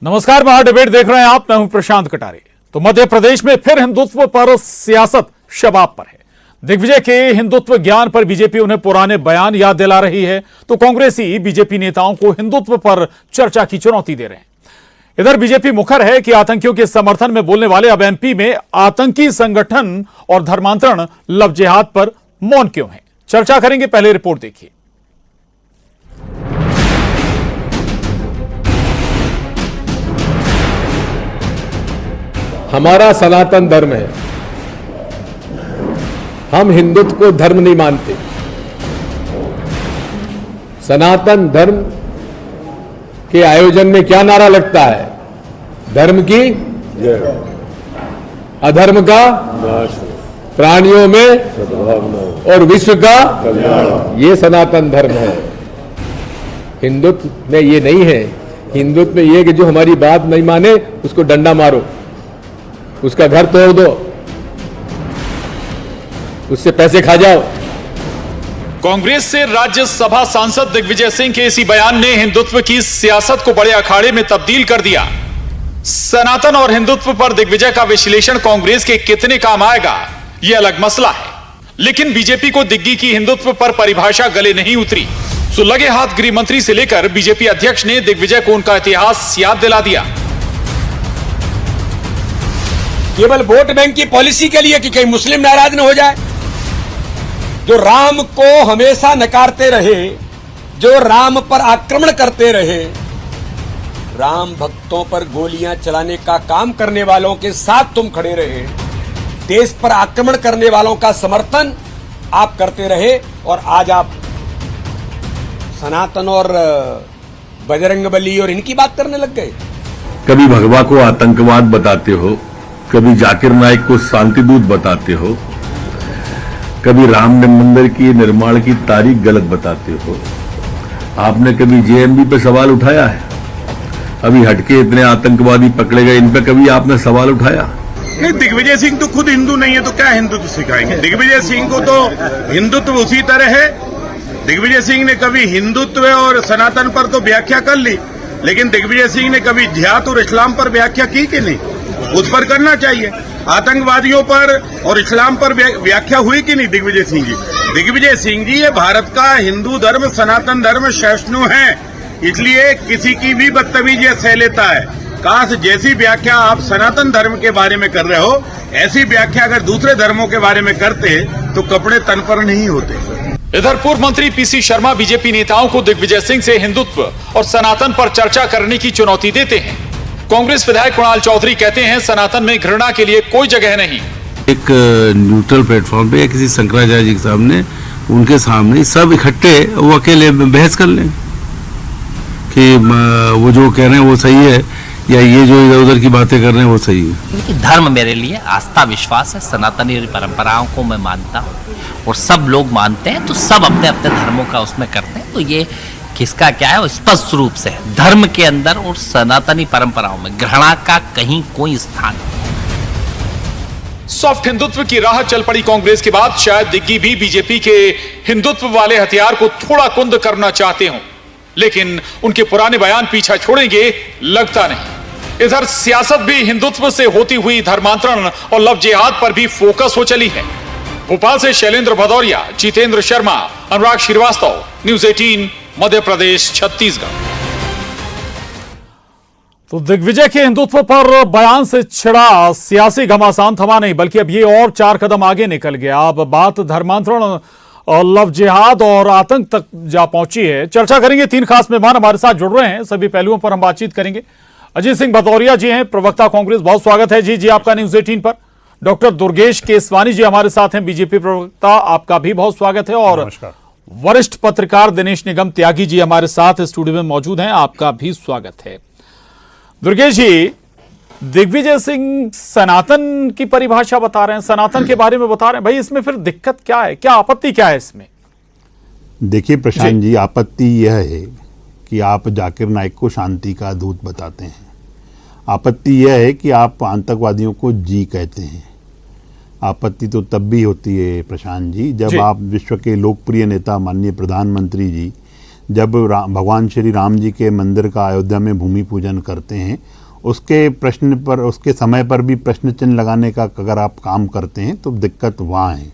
नमस्कार, महाडिबेट देख रहे हैं आप। मैं हूं प्रशांत कटारे। तो मध्य प्रदेश में फिर हिंदुत्व पर सियासत शबाब पर है। दिग्विजय के हिंदुत्व ज्ञान पर बीजेपी उन्हें पुराने बयान याद दिला रही है, तो कांग्रेसी बीजेपी नेताओं को हिंदुत्व पर चर्चा की चुनौती दे रहे हैं। इधर बीजेपी मुखर है कि आतंकियों के समर्थन में बोलने वाले अब एमपी में आतंकी संगठन और धर्मांतरण लव जिहाद पर मौन क्यों है, चर्चा करेंगे। पहले रिपोर्ट देखिए। हमारा सनातन धर्म है, हम हिंदुत्व को धर्म नहीं मानते। सनातन धर्म के आयोजन में क्या नारा लगता है? धर्म की अधर्म का प्राणियों में और विश्व का ये सनातन धर्म है। हिंदुत्व में ये नहीं है। हिंदुत्व में ये कि जो हमारी बात नहीं माने उसको डंडा मारो, उसका घर तोड़ दो, उससे पैसे खा जाओ। कांग्रेस से राज्यसभा सांसद दिग्विजय सिंह के इसी बयान ने हिंदुत्व की सियासत को बड़े अखाड़े में तब्दील कर दिया। सनातन और हिंदुत्व पर दिग्विजय का विश्लेषण कांग्रेस के कितने काम आएगा, यह अलग मसला है, लेकिन बीजेपी को दिग्गी की हिंदुत्व पर परिभाषा गले नहीं उतरी। सो लगे हाथ गृह मंत्री से लेकर बीजेपी अध्यक्ष ने दिग्विजय को उनका इतिहास याद दिला दिया। केवल वोट बैंक की पॉलिसी के लिए कि कहीं मुस्लिम नाराज न हो जाए, जो राम को हमेशा नकारते रहे, जो राम पर आक्रमण करते रहे, राम भक्तों पर गोलियां चलाने का काम करने वालों के साथ तुम खड़े रहे, देश पर आक्रमण करने वालों का समर्थन आप करते रहे, और आज आप सनातन और बजरंगबली और इनकी बात करने लग गए। कभी भगवा को आतंकवाद बताते हो, कभी जाकिर नाइक को शांतिदूत बताते हो, कभी राम मंदिर की निर्माण की तारीख गलत बताते हो। आपने कभी जेएमबी पे सवाल उठाया है? अभी हटके इतने आतंकवादी पकड़े गए, इन पे कभी आपने सवाल उठाया? नहीं, दिग्विजय सिंह तो खुद हिंदू नहीं है, तो क्या हिंदुत्व सिखाएंगे? दिग्विजय सिंह को तो हिंदुत्व उसी तरह है। दिग्विजय सिंह ने कभी हिंदुत्व और सनातन पर तो व्याख्या कर ली, लेकिन दिग्विजय सिंह ने कभी जिहाद और इस्लाम पर व्याख्या की कि नहीं? उस पर करना चाहिए। आतंकवादियों पर और इस्लाम पर व्याख्या हुई कि नहीं दिग्विजय सिंह जी? दिग्विजय सिंह जी ये भारत का हिंदू धर्म, सनातन धर्म सहिष्णु है, इसलिए किसी की भी बदतमीजी सह लेता है। काश जैसी व्याख्या आप सनातन धर्म के बारे में कर रहे हो, ऐसी व्याख्या अगर दूसरे धर्मों के बारे में करते तो कपड़े तन पर नहीं होते। इधर पूर्व मंत्री पीसी शर्मा बीजेपी नेताओं को दिग्विजय सिंह से हिंदुत्व और सनातन पर चर्चा करने की चुनौती देते हैं। कांग्रेस विधायक कुणाल चौधरी कहते हैं सनातन में घृणा के लिए कोई जगह नहीं। एक न्यूट्रल प्लेटफॉर्म पे या किसी शंकराचार्य जी के सामने, उनके सामने सब इकट्ठे वो अकेले बहस कर लें कि वो जो कह रहे हैं वो सही है या ये जो इधर उधर की बातें कर रहे हैं वो सही है। धर्म मेरे लिए आस्था विश्वास है, सनातनी परंपराओं को मैं मानता हूँ और सब लोग मानते हैं, तो सब अपने अपने धर्मों का उसमें करते हैं। तो ये किसका क्या है वो स्पष्ट रूप से है। धर्म के अंदर और सनातनी परंपराओं में घृणा का कहीं कोई स्थान नहीं। सॉफ्ट हिंदुत्व की राह चल पड़ी कांग्रेस के बाद शायद दिग्गी भी बीजेपी के हिंदुत्व वाले हथियार को थोड़ा कुंद करना चाहते हों, लेकिन उनके पुराने बयान पीछा छोड़ेंगे लगता नहीं। इधर सियासत भी हिंदुत्व से होती हुई धर्मांतरण और लव जिहाद पर भी फोकस हो चली है। भोपाल से शैलेंद्र भदौरिया, जितेंद्र शर्मा, अनुराग श्रीवास्तव, न्यूज 18 मध्य प्रदेश, छत्तीसगढ़। तो दिग्विजय के हिंदुत्व पर बयान से छिड़ा सियासी घमासान थमा नहीं, बल्कि अब ये और 4 कदम आगे निकल गया। अब बात धर्मांतरण और लव जिहाद और आतंक तक जा पहुंची है। चर्चा करेंगे। 3 खास मेहमान हमारे साथ जुड़ रहे हैं, सभी पहलुओं पर हम बातचीत करेंगे। अजीत सिंह भदौरिया जी हैं, प्रवक्ता कांग्रेस, बहुत स्वागत है जी आपका न्यूज 18 पर। डॉक्टर दुर्गेश केसवानी जी हमारे साथ हैं, बीजेपी प्रवक्ता, आपका भी बहुत स्वागत है। और वरिष्ठ पत्रकार दिनेश निगम त्यागी जी हमारे साथ स्टूडियो में मौजूद हैं, आपका भी स्वागत है। दुर्गेश जी, दिग्विजय सिंह सनातन की परिभाषा बता रहे हैं, सनातन के बारे में बता रहे हैं, भाई इसमें फिर दिक्कत क्या है, क्या आपत्ति क्या है इसमें? देखिए प्रशांत जी, आपत्ति यह है कि आप जाकिर नाइक को शांति का दूत बताते हैं। आपत्ति यह है कि आप आतंकवादियों को जी कहते हैं। आपत्ति तो तब भी होती है प्रशांत जी, जब आप विश्व के लोकप्रिय नेता माननीय प्रधानमंत्री जी जब भगवान श्री राम जी के मंदिर का अयोध्या में भूमि पूजन करते हैं, उसके प्रश्न पर, उसके समय पर भी प्रश्न चिन्ह लगाने का अगर आप काम करते हैं तो दिक्कत वहाँ है।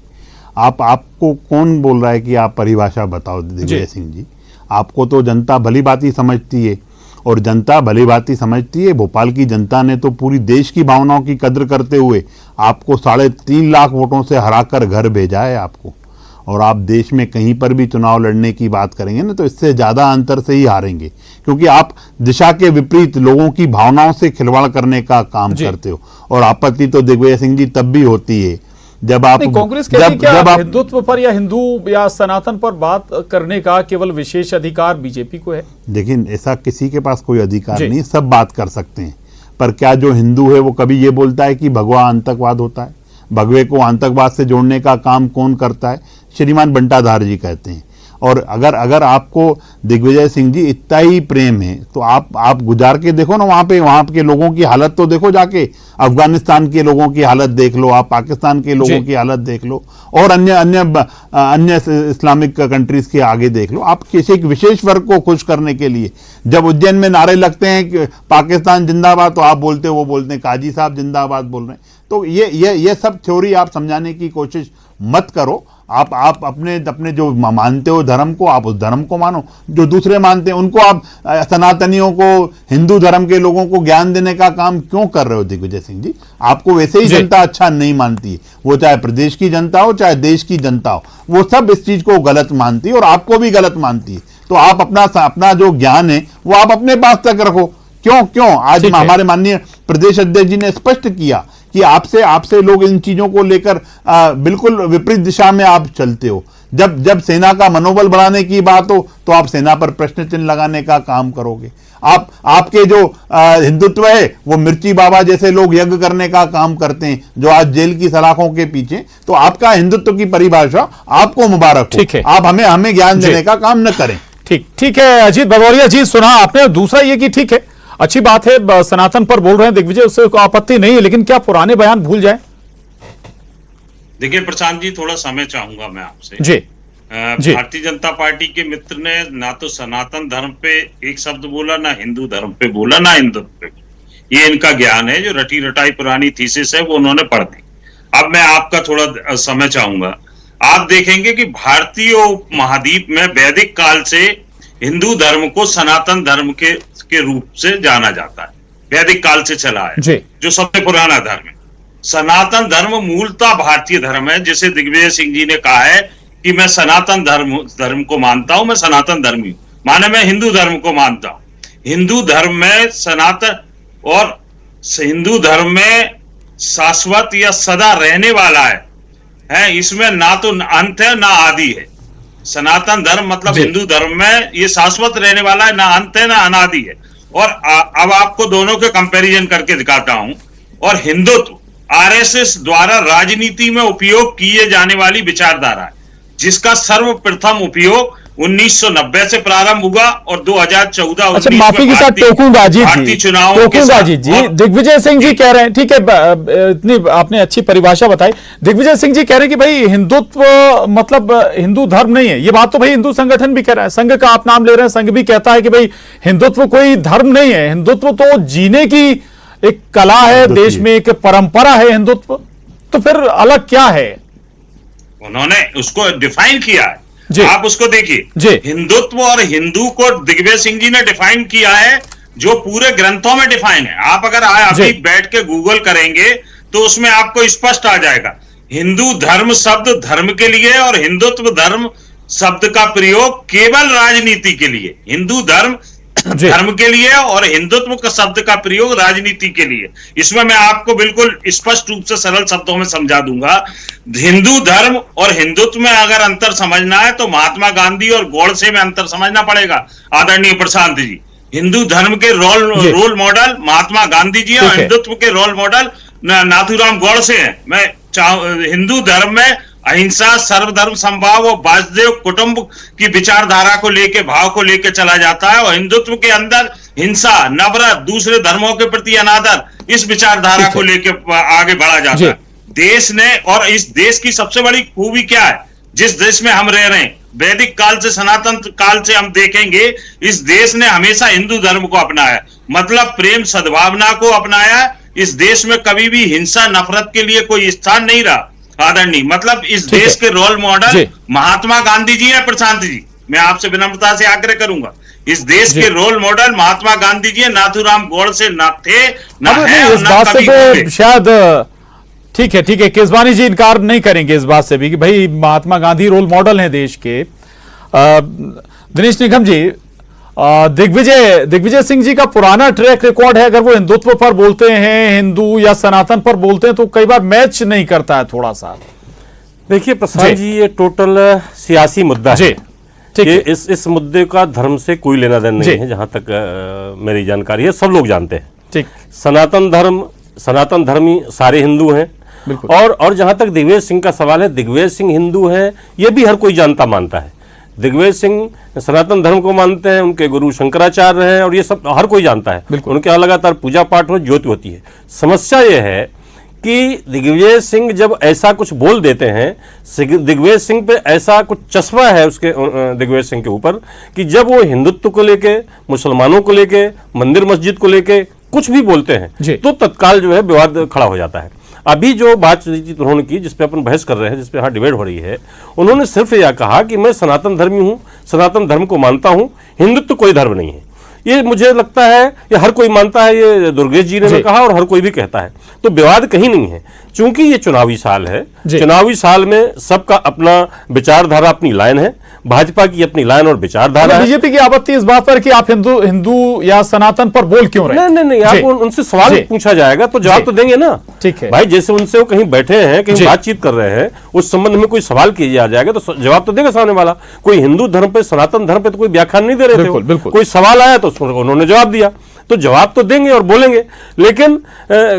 आपको कौन बोल रहा है कि आप परिभाषा बताओ दिग्विजय सिंह जी? आपको तो जनता भली भांति समझती है, और जनता भली भांति समझती है। भोपाल की जनता ने तो पूरी देश की भावनाओं की कद्र करते हुए आपको 3.5 लाख वोटों से हराकर घर भेजा है आपको, और आप देश में कहीं पर भी चुनाव लड़ने की बात करेंगे ना तो इससे ज़्यादा अंतर से ही हारेंगे, क्योंकि आप दिशा के विपरीत लोगों की भावनाओं से खिलवाड़ करने का काम करते हो। और आपत्ति तो दिग्विजय सिंह जी तब भी होती है जब आप कांग्रेस कहती क्या हिंदुत्व पर या हिंदू या सनातन पर बात करने का केवल विशेष अधिकार बीजेपी को है? लेकिन ऐसा किसी के पास कोई अधिकार नहीं, सब बात कर सकते हैं। पर क्या जो हिंदू है वो कभी ये बोलता है कि भगवा आतंकवाद होता है? भगवे को आतंकवाद से जोड़ने का काम कौन करता है? श्रीमान बंटाधार जी कहते हैं। और अगर आपको दिग्विजय सिंह जी इतना ही प्रेम है तो आप गुजार के देखो ना, वहाँ के लोगों की हालत तो देखो जाके। अफगानिस्तान के लोगों की हालत देख लो, आप पाकिस्तान के लोगों की हालत देख लो, और अन्य इस्लामिक कंट्रीज के आगे देख लो। आप किसी एक विशेष वर्ग को खुश करने के लिए जब उज्जैन में नारे लगते हैं कि पाकिस्तान जिंदाबाद, तो आप बोलते हो, वो बोलते हैं काजी साहब जिंदाबाद बोल रहे हैं। तो ये सब थ्योरी आप समझाने की कोशिश मत करो। आप अपने जो मानते हो धर्म को, आप उस धर्म को मानो। जो दूसरे मानते हैं उनको आप सनातनियों को, हिंदू धर्म के लोगों को ज्ञान देने का काम क्यों कर रहे हो दिग्विजय सिंह जी? आपको वैसे ही जनता अच्छा नहीं मानती है, वो चाहे प्रदेश की जनता हो चाहे देश की जनता हो, वो सब इस चीज को गलत मानती है और आपको भी गलत मानती है। तो आप अपना जो ज्ञान है वो आप अपने पास तक रखो। क्यों आज हमारे माननीय प्रदेश अध्यक्ष जी ने स्पष्ट किया कि आपसे लोग इन चीजों को लेकर बिल्कुल विपरीत दिशा में आप चलते हो। जब सेना का मनोबल बढ़ाने की बात हो तो आप सेना पर प्रश्न चिन्ह लगाने का काम करोगे। आपके जो हिंदुत्व है वो मिर्ची बाबा जैसे लोग यज्ञ करने का काम करते हैं जो आज जेल की सलाखों के पीछे। तो आपका हिंदुत्व की परिभाषा आपको मुबारक हो। आप हमें ज्ञान देने का काम न करें। ठीक है अजीत भदौरिया जी, सुना आपने। दूसरा ये कि ठीक है, अच्छी बात है, सनातन पर बोल रहे हैं दिग्विजय, उससे आपत्ति नहीं है, लेकिन क्या पुराने बयान भूल जाए? देखिए प्रशांत जी, थोड़ा समय चाहूंगा मैं आपसे। जी भारतीय जनता पार्टी के मित्र ने ना तो सनातन धर्म पे एक शब्द बोला, ना हिंदू धर्म पे बोला, ना हिंदुत्व पे। ये इनका ज्ञान है, जो रटी रटाई पुरानी थीसिस है वो उन्होंने पढ़ दी। अब मैं आपका थोड़ा समय चाहूंगा। आप देखेंगे कि भारतीय महाद्वीप में वैदिक काल से हिंदू धर्म को सनातन धर्म के रूप से जाना जाता है। वैदिक काल से चला है, जो सबसे पुराना धर्म है। सनातन धर्म मूलतः भारतीय धर्म है, जिसे दिग्विजय सिंह जी ने कहा है कि मैं सनातन धर्म को मानता हूं, मैं सनातन धर्मी हूं, माने मैं हिंदू धर्म को मानता हूं। हिंदू धर्म में सनातन और हिंदू धर्म में शाश्वत या सदा रहने वाला है, इसमें ना तो अंत है ना आदि है। सनातन धर्म मतलब हिंदू धर्म में ये शाश्वत रहने वाला है, ना अंत है ना अनादि है। और अब आपको दोनों के कंपैरिजन करके दिखाता हूं। और हिंदुत्व आरएसएस द्वारा राजनीति में उपयोग किए जाने वाली विचारधारा है, जिसका सर्वप्रथम उपयोग 1990 से प्रारंभ हुआ और 2014 अच्छा, माफी के साथ टोकूंगा जी, दिग्विजय सिंह जी कह रहे हैं, ठीक है, इतनी आपने अच्छी परिभाषा बताई। दिग्विजय सिंह जी कह रहे हैं कि भाई हिंदुत्व मतलब हिंदू धर्म नहीं है। ये बात तो भाई हिंदू संगठन भी कह रहा है, संघ का आप नाम ले रहे हैं, संघ भी कहता है कि भाई हिंदुत्व कोई धर्म नहीं है, हिंदुत्व तो जीने की एक कला है, देश में एक परंपरा है हिंदुत्व। तो फिर अलग क्या है? उन्होंने उसको डिफाइन किया है, आप उसको देखिए। हिंदुत्व और हिंदू को दिग्विजय सिंह जी ने डिफाइन किया है, जो पूरे ग्रंथों में डिफाइन है। आप अगर अभी बैठ के गूगल करेंगे तो उसमें आपको स्पष्ट आ जाएगा। हिंदू धर्म शब्द धर्म के लिए और हिंदुत्व धर्म शब्द का प्रयोग केवल राजनीति के लिए, हिंदू धर्म धर्म के लिए और हिंदुत्व का शब्द का प्रयोग राजनीति के लिए। इसमें मैं आपको बिल्कुल स्पष्ट रूप से सरल शब्दों में समझा दूंगा। हिंदू धर्म और हिंदुत्व में अगर अंतर समझना है तो महात्मा गांधी और गोडसे में अंतर समझना पड़ेगा। आदरणीय प्रशांत जी, हिंदू धर्म के रोल मॉडल महात्मा गांधी जी और हिंदुत्व के रोल मॉडल नाथूराम गोडसे हैं। मैं हिंदू धर्म में अहिंसा, सर्वधर्म समभाव और वासुदेव कुटुंब की विचारधारा को लेके, भाव को लेके चला जाता है, और हिंदुत्व के अंदर हिंसा, नफरत, दूसरे धर्मों के प्रति अनादर, इस विचारधारा को लेके आगे बढ़ा जाता है। देश ने, और इस देश की सबसे बड़ी खूबी क्या है, जिस देश में हम रह रहे हैं वैदिक काल से सनातन काल से हम देखेंगे इस देश ने हमेशा हिंदू धर्म को अपनाया, मतलब प्रेम सद्भावना को अपनाया। इस देश में कभी भी हिंसा नफरत के लिए कोई स्थान नहीं रहा आदरणीय। मतलब इस देश के रोल मॉडल महात्मा गांधी जी हैं। प्रशांत जी, मैं आपसे विनम्रता से आग्रह करूंगा, इस देश के रोल मॉडल महात्मा गांधी जी, नाथूराम गोडसे ना थे ना है और इस ना बात से कभी तो होंगे। शायद ठीक है केसवानी जी इनकार नहीं करेंगे इस बात से भी कि भाई महात्मा गांधी रोल मॉडल हैं देश के। दिनेश निगम जी, दिग्विजय सिंह जी का पुराना ट्रैक रिकॉर्ड है, अगर वो हिंदुत्व पर बोलते हैं, हिंदू या सनातन पर बोलते हैं तो कई बार मैच नहीं करता है थोड़ा सा। देखिए प्रशांत जी, ये टोटल सियासी मुद्दा है। ठीक ये है। इस मुद्दे का धर्म से कोई लेना देना नहीं है, जहां तक मेरी जानकारी है, सब लोग जानते हैं। ठीक। सनातन धर्मी सारे हिंदू हैं। और जहां तक दिग्विजय सिंह का सवाल है, दिग्विजय सिंह हिंदू है ये भी हर कोई जानता मानता है। दिग्विजय सिंह सनातन धर्म को मानते हैं, उनके गुरु शंकराचार्य हैं और ये सब हर कोई जानता है। उनके यहाँ लगातार पूजा पाठ हो, ज्योति होती है। समस्या ये है कि दिग्विजय सिंह जब ऐसा कुछ बोल देते हैं, दिग्विजय सिंह पे ऐसा कुछ चस्पा है उसके दिग्विजय सिंह के ऊपर कि जब वो हिंदुत्व को लेके, मुसलमानों को लेके, मंदिर मस्जिद को लेके कुछ भी बोलते हैं तो तत्काल जो है विवाद खड़ा हो जाता है। अभी जो बातचीत उन्होंने की, जिसपे अपन बहस कर रहे हैं, जिसपे यहाँ डिबेट हो रही है, उन्होंने सिर्फ यह कहा कि मैं सनातन धर्मी हूं, सनातन धर्म को मानता हूं, हिंदुत्व कोई धर्म नहीं है। ये मुझे लगता है ये हर कोई मानता है, ये दुर्गेश जी ने भी कहा और हर कोई भी कहता है। तो विवाद कहीं नहीं है, चूंकि ये चुनावी साल है। चुनावी साल में सबका अपना विचारधारा, अपनी लाइन है। भाजपा की अपनी लाइन और विचारधारा है। बीजेपी की आपत्ति इस बात पर कि आप हिंदू या सनातन पर बोल क्यों रहे? नहीं, आप उनसे सवाल पूछा जाएगा तो जवाब तो देंगे ना। ठीक है भाई, जैसे उनसे वो कहीं बैठे हैं, कहीं बातचीत कर रहे हैं, उस संबंध में कोई सवाल किया जाएगा तो जवाब तो देगा सामने वाला। कोई हिंदू धर्म पे, सनातन धर्म पे तो कोई व्याख्यान नहीं दे रहे थे। कोई सवाल आया तो उन्होंने जवाब दिया, तो जवाब तो देंगे और बोलेंगे। लेकिन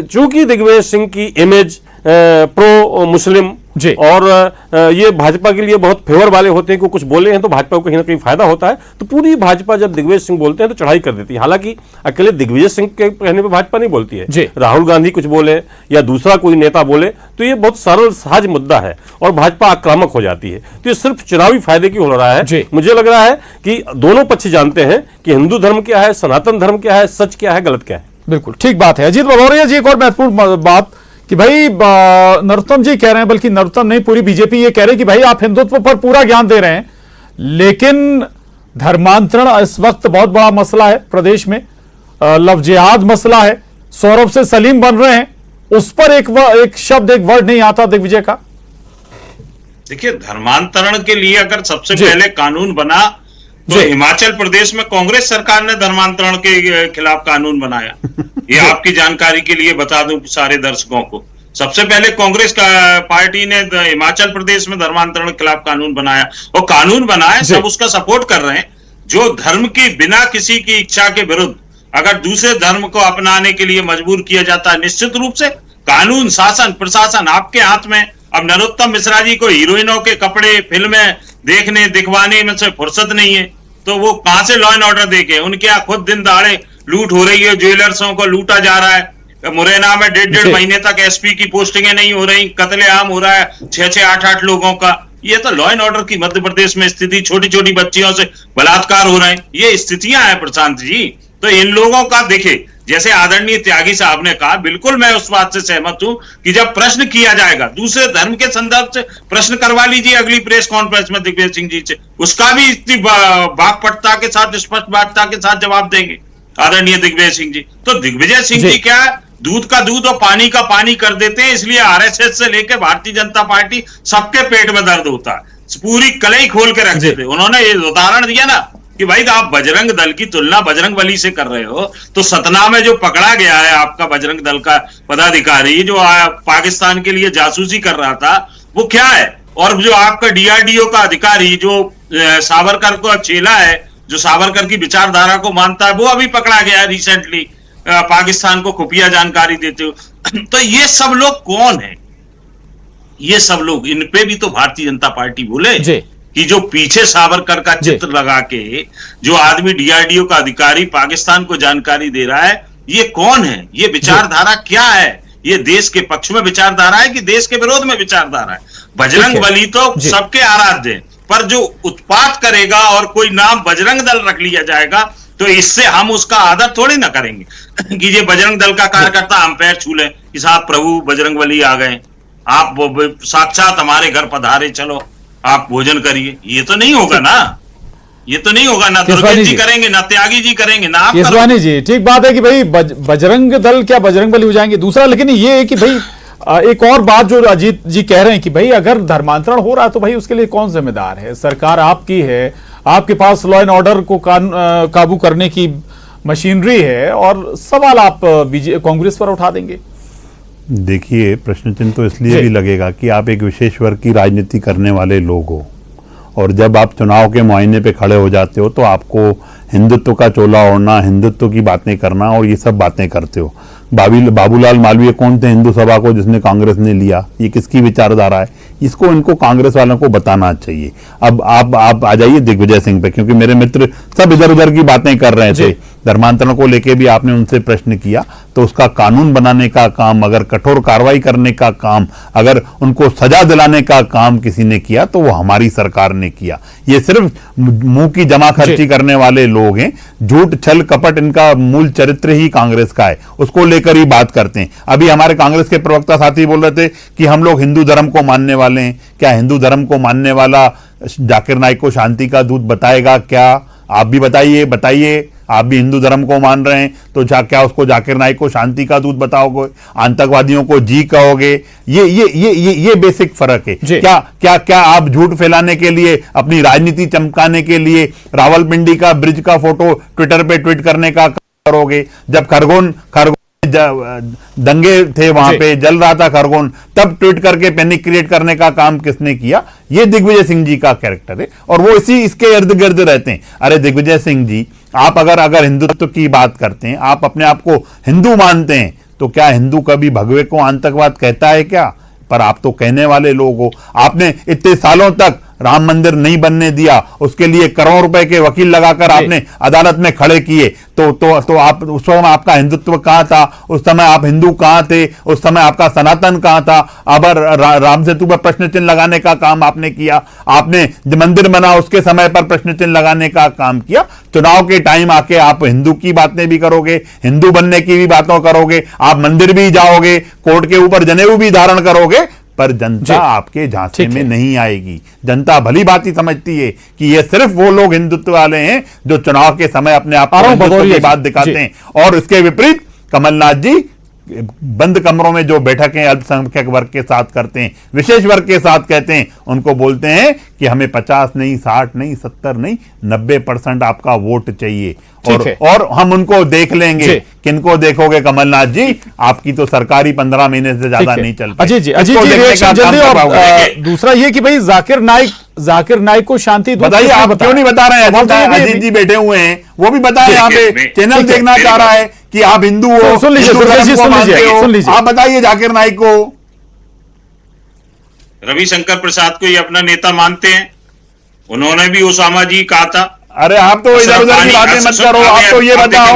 चूंकि दिग्विजय सिंह की इमेज प्रो मुस्लिम और ये भाजपा के लिए बहुत फेवर वाले होते हैं कि कुछ बोले हैं तो भाजपा को कहीं ना कहीं फायदा होता है, तो पूरी भाजपा जब दिग्विजय सिंह बोलते हैं तो चढ़ाई कर देती है। हालांकि अकेले दिग्विजय सिंह के कहने पे भाजपा नहीं बोलती है। राहुल गांधी कुछ बोले या दूसरा कोई नेता बोले तो ये बहुत सरल सहज मुद्दा है और भाजपा आक्रामक हो जाती है। तो ये सिर्फ चुनावी फायदे की हो रहा है। मुझे लग रहा है कि दोनों पक्ष जानते हैं कि हिंदू धर्म क्या है, सनातन धर्म क्या है, सच क्या है, गलत क्या है। बिल्कुल ठीक बात है। अजीत भदौरिया जी, एक और महत्वपूर्ण बात कि भाई नरोत्तम जी कह रहे हैं, बल्कि नरोत्तम नहीं पूरी बीजेपी ये कह रहे हैं कि भाई आप हिंदुत्व पर पूरा ज्ञान दे रहे हैं, लेकिन धर्मांतरण इस वक्त बहुत बड़ा मसला है प्रदेश में। लव जिहाद मसला है, सौरभ से सलीम बन रहे हैं, उस पर एक शब्द, एक वर्ड नहीं आता दिग्विजय का। देखिए, धर्मांतरण के लिए अगर सबसे पहले कानून बना तो हिमाचल प्रदेश में कांग्रेस सरकार ने धर्मांतरण के खिलाफ कानून बनाया। ये आपकी जानकारी के लिए बता दूं सारे दर्शकों को, सबसे पहले कांग्रेस पार्टी ने हिमाचल प्रदेश में धर्मांतरण के खिलाफ कानून बनाया और कानून बनाया, सब उसका सपोर्ट कर रहे हैं। जो धर्म की बिना किसी की इच्छा के विरुद्ध अगर दूसरे धर्म को अपनाने के लिए मजबूर किया जाता है, निश्चित रूप से कानून, शासन, प्रशासन आपके हाथ में। अब नरोत्तम मिश्रा जी को हीरोइनों के कपड़े, फिल्में देखने दिखवाने में से फुर्सत नहीं है, तो वो कहां से लॉ एंड ऑर्डर देखे? उनके यहाँ खुद दिन दहाड़े लूट हो रही है, ज्वेलर्सों को लूटा जा रहा है। मुरैना में 1.5 महीने तक एसपी की पोस्टिंगें नहीं हो रही, कत्लेआम हो रहा है 6-6, 8-8 लोगों का। ये तो लॉ एंड ऑर्डर की मध्य प्रदेश में स्थिति, छोटी छोटी बच्चियों से बलात्कार हो रहे हैं, ये स्थितियां हैं प्रशांत जी। तो इन लोगों का देखिए, जैसे आदरणीय त्यागी साहब ने कहा, बिल्कुल मैं उस बात से सहमत हूं कि जब प्रश्न किया जाएगा दूसरे धर्म के संदर्भ से, प्रश्न करवा लीजिए अगली प्रेस कॉन्फ्रेंस में दिग्विजय सिंह जी से, उसका भी इतनी वाकपटुता के साथ, स्पष्टता के साथ जवाब देंगे आदरणीय दिग्विजय सिंह जी। तो दिग्विजय सिंह जी क्या है, दूध का दूध और पानी का पानी कर देते हैं, इसलिए आरएसएस से लेकर भारतीय जनता पार्टी सबके पेट में दर्द होता है, पूरी कलई खोल के रख देते। उन्होंने ये उदाहरण दिया ना कि भाई आप बजरंग दल की तुलना बजरंग बली से कर रहे हो, तो सतना में जो पकड़ा गया है आपका बजरंग दल का पदाधिकारी जो पाकिस्तान के लिए जासूसी कर रहा था, वो क्या है? और जो आपका डीआरडीओ का अधिकारी जो सावरकर को चेला है, जो सावरकर की विचारधारा को मानता है, वो अभी पकड़ा गया रिसेंटली पाकिस्तान को खुफिया जानकारी देते हो। तो ये सब लोग कौन है? ये सब लोग, इन पे भी तो भारतीय जनता पार्टी बोले कि जो पीछे सावरकर का चित्र लगा के जो आदमी डीआरडीओ का अधिकारी पाकिस्तान को जानकारी दे रहा है, ये कौन है? ये विचारधारा क्या है? ये देश के पक्ष में विचारधारा है कि देश के विरोध में विचारधारा है? बजरंग बली तो सबके आराध्य हैं, पर जो उत्पात करेगा और कोई नाम बजरंग दल रख लिया जाएगा तो इससे हम उसका आदर थोड़ी ना करेंगे कि ये बजरंग दल का कार्यकर्ता हम पैर छू लें कि साहब प्रभु बजरंगबली आ गए, आप साक्षात हमारे घर पधारे, चलो आप भोजन करिए। ये तो नहीं होगा ना, ये तो नहीं होगा ना। दुर्गेश जी करेंगे ना, त्यागी जी करेंगे ना, आप केसवानी जी। ठीक बात है कि भाई बजरंग दल क्या बजरंगबली हो जाएंगे। दूसरा लेकिन ये है कि भाई एक और बात जो अजीत जी कह रहे हैं कि भाई अगर धर्मांतरण हो रहा है तो भाई उसके लिए कौन जिम्मेदार है? सरकार आपकी है, आपके पास लॉ एंड ऑर्डर को काबू करने की मशीनरी है और सवाल आप कांग्रेस पर उठा देंगे। देखिए, प्रश्न चिन्ह तो इसलिए भी लगेगा कि आप एक विशेष वर्ग की राजनीति करने वाले लोग हो और जब आप चुनाव के मुआयने पे खड़े हो जाते हो तो आपको हिंदुत्व का चोला ओढ़ना, हिंदुत्व की बातें करना और ये सब बातें करते हो। बाबूलाल मालवीय कौन थे हिंदू सभा को जिसने कांग्रेस ने लिया? ये किसकी विचारधारा है? इसको इनको कांग्रेस वालों को बताना चाहिए। अब आप आ जाइए दिग्विजय सिंह पे, क्योंकि मेरे मित्र सब इधर उधर की बातें कर रहे थे। धर्मांतरण को लेके भी आपने उनसे प्रश्न किया, तो उसका कानून बनाने का काम, अगर कठोर कार्रवाई करने का काम, अगर उनको सजा दिलाने का काम किसी ने किया तो वो हमारी सरकार ने किया। ये सिर्फ मुंह की जमा खर्ची करने वाले लोग हैं। झूठ छल कपट इनका मूल चरित्र ही कांग्रेस का है, उसको लेकर ही बात करते हैं। अभी हमारे कांग्रेस के प्रवक्ता साथी बोल रहे थे कि हम लोग हिंदू धर्म को मानने वाले हैं। क्या हिंदू धर्म को मानने वाला जाकिर नाइक को शांति का दूत बताएगा क्या? आप भी बताइए, आप भी हिंदू धर्म को मान रहे हैं तो क्या उसको जाकिर नाइक को शांति का दूत बताओगे? आतंकवादियों को जी कहोगे? ये बेसिक फर्क है। क्या आप झूठ फैलाने के लिए, अपनी राजनीति चमकाने के लिए रावलपिंडी का ब्रिज का फोटो ट्विटर पे ट्वीट करने का करोगे? जब खरगोन दंगे थे, वहां पे जल रहा था खरगोन, तब ट्वीट करके पैनिक क्रिएट करने का काम किसने किया? ये दिग्विजय सिंह जी का कैरेक्टर है और वो इसके इर्द गिर्द रहते हैं। अरे दिग्विजय सिंह जी, आप अगर हिंदुत्व की बात करते हैं, आप अपने आप को हिंदू मानते हैं, तो क्या हिंदू कभी भगवे को आतंकवाद कहता है क्या? पर आप तो कहने वाले लोग हो। आपने इतने सालों तक राम मंदिर नहीं बनने दिया, उसके लिए करोड़ों रुपए के वकील लगाकर आपने अदालत में खड़े किए, तो आप उस समय आपका हिंदुत्व कहां था? उस समय आप हिंदू कहां थे? उस समय आपका सनातन कहां था? अब राम सेतु पर प्रश्न चिन्ह लगाने का काम आपने किया। आपने मंदिर बना उसके समय पर प्रश्न चिन्ह लगाने का काम किया। चुनाव के टाइम आके आप हिंदू की बातें भी करोगे, हिंदू बनने की भी बातों करोगे, आप मंदिर भी जाओगे, कोर्ट के ऊपर जनेऊ भी धारण करोगे, पर जनता आपके झांसे में नहीं आएगी। जनता भली भांति समझती है कि ये सिर्फ वो लोग हिंदुत्व वाले हैं जो चुनाव के समय अपने आप को हिंदुत्व की बात दिखाते हैं। और इसके विपरीत कमलनाथ जी बंद कमरों में जो बैठकें अल्पसंख्यक वर्ग के साथ करते हैं, विशेष वर्ग के साथ कहते हैं, उनको बोलते हैं कि हमें 50 नहीं, 60 नहीं, 70 नहीं, 90% आपका वोट चाहिए और हम उनको देख लेंगे। किनको देखोगे कमलनाथ जी? आपकी तो सरकारी 15 महीने से ज्यादा नहीं चल पाई। अजीत जी जल्दी। और दूसरा ये कि भाई जाकिर नाइक को शांति बताइए, आप क्यों नहीं बता रहे हैं? अजीत जी बैठे हुए हैं, वो भी बताए, यहाँ पे चैनल देखना चाह रहा है कि आप हिंदू हो, सुन लीजिए। आप बताइए जाकिर नाइक को। रविशंकर प्रसाद को ये अपना नेता मानते हैं, उन्होंने भी ओसामा जी कहा था। अरे आप तो इधर उधर की बातें मत करो, आप तो ये बताओ,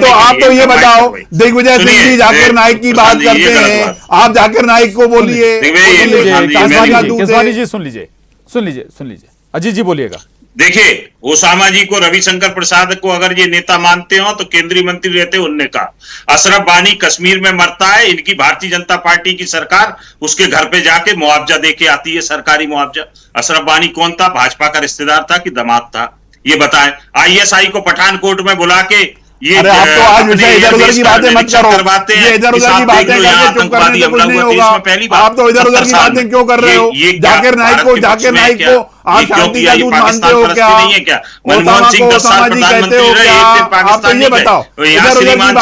आप तो ये बताओ, दिग्विजय सिंह जी जाकिर नाइक की बात करते हैं, आप जाकिर नाइक को बोलिए। केसवानी जी सुन लीजिए। अजीत जी बोलिएगा। देखिए, ओसामा जी को, रविशंकर प्रसाद को अगर ये नेता मानते हो तो केंद्रीय मंत्री रहते, उनने कहा अशरफ बानी कश्मीर में मरता है, इनकी भारतीय जनता पार्टी की सरकार उसके घर पे जाके मुआवजा देके आती है, सरकारी मुआवजा। अशरफ बानी कौन था? भाजपा का रिश्तेदार था कि दामाद था? ये बताएं। आईएसआई को पठानकोट में बुला के अरे आप तो आज इधर उधर की बातें मत करो, ये इधर उधर की बातें करके चुप करने से कुछ नहीं होगा। आप तो इधर उधर की बातें क्यों कर रहे हो? जाकिर नाइक को आप शांति का दूत मानते हो क्या? मनमोहन सिंह 10 साल प्रधानमंत्री रहे, एक दिन पाकिस्तान नहीं गए। यहाँ श्रीमान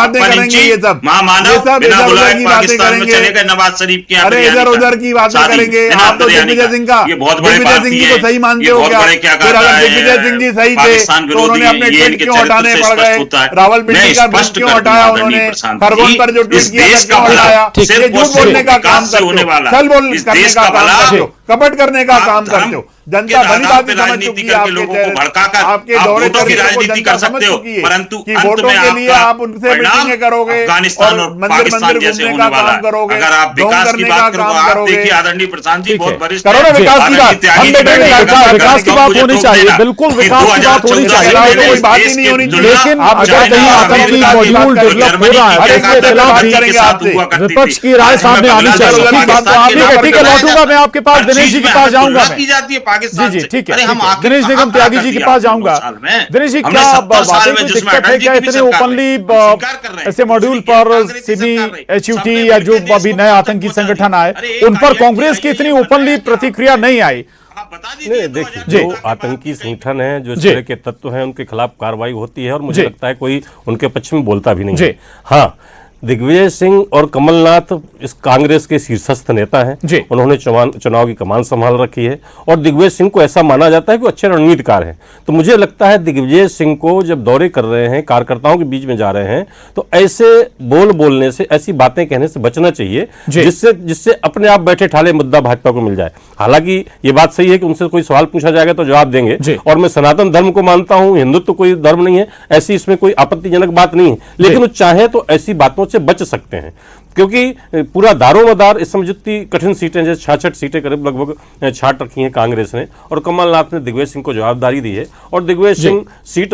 बिना बुलाए पाकिस्तान में चले गए, नवाज शरीफ के यहाँ इधर उधर की बातें करेंगे। आप तो दिग्विजय सिंह का, दिग्विजय सिंह जी को सही मानते हो क्या? फिर अगर दिग्विजय सिंह जी सही थे तो उन्होंने अपने ट्वीट क्यों हटाने पड़ गए? रावलपिंडी का ब्रिज क्यों हटाया उन्होंने? खरगोन पर जो ट्वीट किया क्यों हटाया? ये झूठ बोलने का काम करते हो, छल बोलने का काम करते हो, कपट करने का काम करते हो। जनता भली भांति समझ राजनीति चुकी है करके आपके लोगों को चेहरे- भड़काकर आपके आप दौरे वोटों की तरीके को राजनीति जनता कर समझ सकते हो, चुकी है परंतु कि अंत वोटों में के लिए आपका आप उनसे परिणाम मीटिंगें करोगे अफगानिस्तान और मंदिर पाकिस्तान जैसे घूमने होने का वाला काम है। करोगे, अगर आप ढोंग विकास की करने बात का करो, काम आप करोगे। देखिए आदरणीय प्रशांत जी ठीक है। बहुत वरिष्ठ करो ना हैं। विकास की बात, आदरणीय त्यागी हम जी बैठे ने नहीं कहा कहा, कि विकास की कम बात मुझे होनी ठोक चाहिए, देना। बिल्कुल फिर विकास की बात होनी 2014 चाहिए। में कोई मैंने बात इस ही देश नहीं की होनी तुलना लेकिन अगर चाइना कहीं और आतंकी अमेरिका की मॉड्यूल और डेवलप हो जर्मनी रहा है की तो इसके ताकत खिलाफ भारत भी के साथ हुआ करती विपक्ष थी। की राय आज सामने मैं आनी बांग्लादेश चाहिए। और ठीक है, पाकिस्तान के ठीक है, नाम ठीक पर है, बनाया लौटूंगा मैं आपके पास, हर दिनेश चीज जी के में पास हमें जाऊंगा तुलना मैं। की जाती है पाकिस्तान जी, से। ठीक है, अरे ठीक हम है। आखिर दिनेश कहाँ निगम खड़ा त्यागी कर जी के दिया पास आपने जाऊंगा। 2 साल में? दिनेश जी, हमने क्या 70 साल वाकई में कोई जिसमें दिक्कत है अटल जी क्या की भी इतने सरकार ओपनली रही, स्वीकार कर रहे हैं। ऐसे मॉड्यूल दूसरी पर कांग्रेस की सिमी सरकार रही। एचयूटी सबने या जो मिलकर देश अभी को नए कहाँ आतंकी तक पहुंचा संगठन दिया? आए अरे एक उन पर IIT कांग्रेस की इतनी ओपनली प्रतिक्रिया नहीं आई। आप बता नहीं दीजिए देखिए, 2014 जो के आतंकी बाद संगठन है, जो इस जी। तरह के तत्व हैं, उनके खिलाफ कार्रवाई होती है और मुझे जी। लगता है कोई उनके पक्ष में बोलता भी नहीं जी। है। हाँ, दिग्विजय सिंह और कमलनाथ इस कांग्रेस के शीर्षस्थ नेता हैं। जी। उन्होंने चुनाव की कमान संभाल रखी है और दिग्विजय सिंह को ऐसा माना जाता है कि अच्छे रणनीतिकार हैं। तो मुझे लगता है दिग्विजय सिंह को जब दौरे कर रहे हैं, कार्यकर्ताओं के बीच में जा रहे हैं, तो ऐसे बोलने से, ऐसी बातें कहने से बचना चाहिए जी। जिससे अपने आप बैठे ठाले मुद्दा भाजपा को मिल जाए। हालांकि ये बात सही है कि उनसे कोई सवाल पूछा जाएगा तो जवाब देंगे जी। और मैं सनातन धर्म को मानता हूं, हिंदुत्व कोई धर्म नहीं है, ऐसी इसमें कोई आपत्तिजनक बात नहीं है, लेकिन वो चाहे तो ऐसी बातों से बच सकते हैं क्योंकि पूरा दारोमदार इस समय जितनी कठिन सीटें, जैसे 66 सीटें करीब लगभग छाट रखी हैं कांग्रेस ने, और कमलनाथ ने दिग्विजय सिंह को जवाबदारी दी है और दिग्विजय सिंह सीट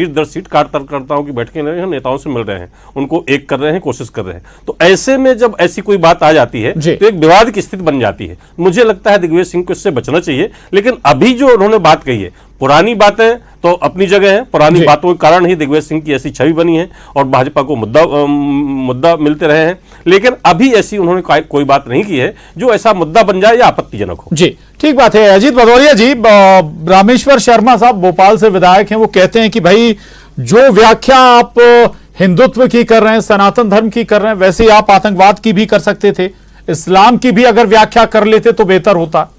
दर सीट कार्यकर्ताओं की बैठकें ले रहे हैं, नेताओं से मिल रहे हैं, उनको एक कर रहे हैं, कोशिश कर रहे हैं। तो ऐसे में जब ऐसी कोई बात आ जाती है तो एक विवाद की स्थिति बन जाती है। मुझे लगता है दिग्विजय सिंह को इससे बचना चाहिए, लेकिन अभी जो उन्होंने बात कही है, पुरानी बातें तो अपनी जगह है, पुरानी बातों के कारण ही दिग्विजय सिंह की ऐसी छवि बनी है और भाजपा को मुद्दा मिलते रहे हैं, लेकिन अभी ऐसी उन्होंने कोई बात नहीं की है जो ऐसा मुद्दा बन जाए या आपत्तिजनक हो। जी, ठीक बात है। अजीत भदौरिया जी, रामेश्वर शर्मा साहब भोपाल से विधायक हैं, वो कहते हैं कि भाई जो व्याख्या आप हिंदुत्व की कर रहे हैं, सनातन धर्म की कर रहे हैं, वैसे ही आप आतंकवाद की भी कर सकते थे, इस्लाम की भी अगर व्याख्या कर लेते तो बेहतर होता।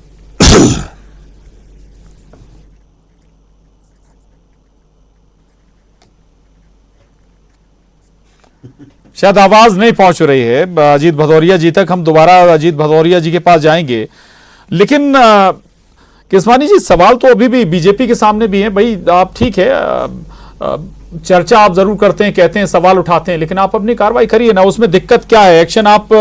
शायद आवाज नहीं पहुंच रही है अजीत भदौरिया जी तक। हम दोबारा अजीत भदौरिया जी के पास जाएंगे, लेकिन केसवानी जी, सवाल तो अभी भी बीजेपी के सामने भी है। भाई आप ठीक है, चर्चा आप जरूर करते हैं, कहते हैं, सवाल उठाते हैं, लेकिन आप अपनी कार्रवाई करिए ना। उसमें दिक्कत क्या है? एक्शन आप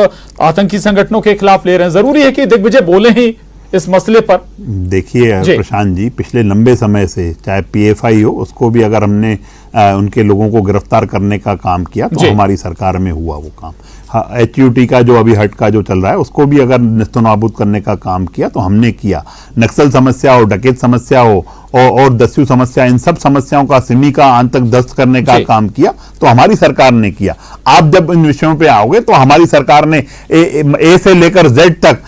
आतंकी संगठनों के खिलाफ ले रहे हैं, जरूरी है कि दिग्विजय बोले ही इस मसले पर? देखिए प्रशांत जी, पिछले लंबे समय से चाहे पीएफआई हो, उसको भी अगर हमने उनके लोगों को गिरफ्तार करने का काम किया तो हमारी सरकार में हुआ वो काम। एचयूटी का जो अभी हट का जो चल रहा है, उसको भी अगर निस्तनाबूद करने का काम किया तो हमने किया। नक्सल समस्या हो, डकैत समस्या हो और दस्यु समस्या, इन सब समस्याओं का सिमी का अंत तक दस्त करने का काम किया तो हमारी सरकार ने किया। आप जब इन विषयों पे आओगे तो हमारी सरकार ने ए से लेकर जेड तक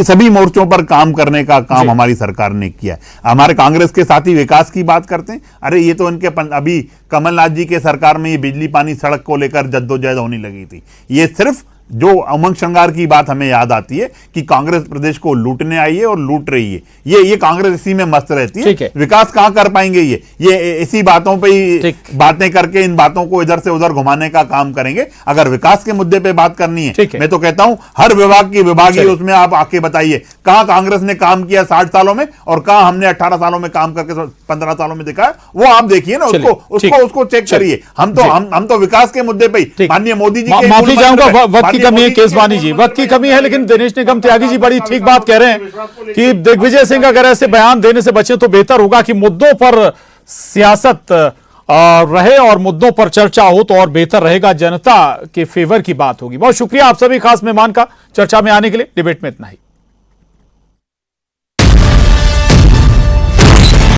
सभी मोर्चों पर काम करने का काम हमारी सरकार ने किया है। हमारे कांग्रेस के साथी विकास की बात करते हैं, अरे ये तो इनके अभी कमलनाथ जी के सरकार में ये बिजली पानी सड़क को लेकर जद्दोजहद होने लगी थी। ये सिर्फ जो उमंग श्रृंगार की बात हमें याद आती है कि कांग्रेस प्रदेश को लूटने आई है और लूट रही है। ये कांग्रेस इसी में मस्त रहती है। विकास कहां कर पाएंगे? ये इसी बातों पे ही बातें करके इन बातों को इधर से उधर घुमाने का काम करेंगे। अगर विकास के मुद्दे पे बात करनी है, मैं तो कहता हूं हर विभाग की विभागीय उसमें आप आके बताइए कहां कांग्रेस ने काम किया 60 सालों में और कहां हमने 18 सालों में काम करके 15 सालों में दिखाया। वो आप देखिए ना, उसको चेक करिए। हम तो विकास के मुद्दे पे माननीय मोदी जी, माफी चाहूंगा, वक्त की कमी है केसवानी जी, वक्त की कमी है, लेकिन दिनेश निगम त्यागी जी बड़ी ठीक बात कह रहे हैं कि दिग्विजय सिंह अगर ऐसे बयान देने से बचे तो बेहतर होगा कि मुद्दों पर सियासत रहे और मुद्दों पर चर्चा हो तो और बेहतर रहेगा, जनता के फेवर की बात होगी। बहुत शुक्रिया आप सभी खास मेहमान का चर्चा में आने के लिए। डिबेट में इतना ही।